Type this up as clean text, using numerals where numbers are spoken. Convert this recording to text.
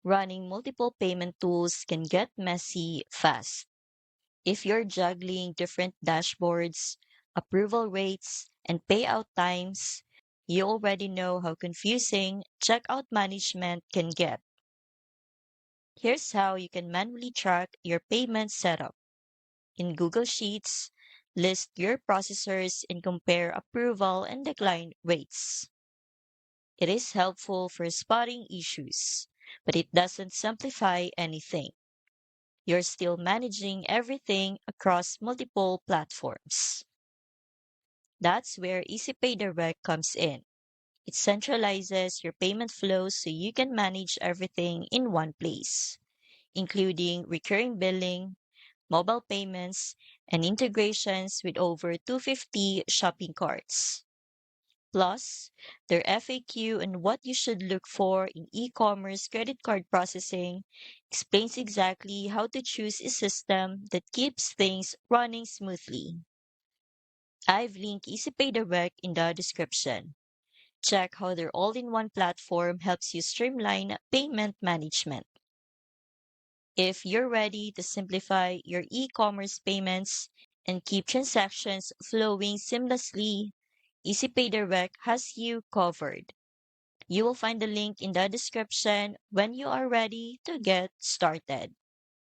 Running multiple payment tools can get messy fast. If you're juggling different dashboards, approval rates, and payout times, you already know how confusing checkout management can get. Here's how you can manually track your payment setup. In Google Sheets, list your processors and compare approval and decline rates. It is helpful for spotting issues, but it doesn't simplify anything. You're still managing everything across multiple platforms. That's where EasyPay Direct comes in. It centralizes your payment flows so you can manage everything in one place, including recurring billing, mobile payments, and integrations with over 250 shopping carts. Plus, their FAQ and what you should look for in e-commerce credit card processing explains exactly how to choose a system that keeps things running smoothly. I've linked EasyPay Direct in the description. Check how their all-in-one platform helps you streamline payment management. If you're ready to simplify your e-commerce payments and keep transactions flowing seamlessly, EasyPay Direct has you covered. You will find the link in the description when you are ready to get started.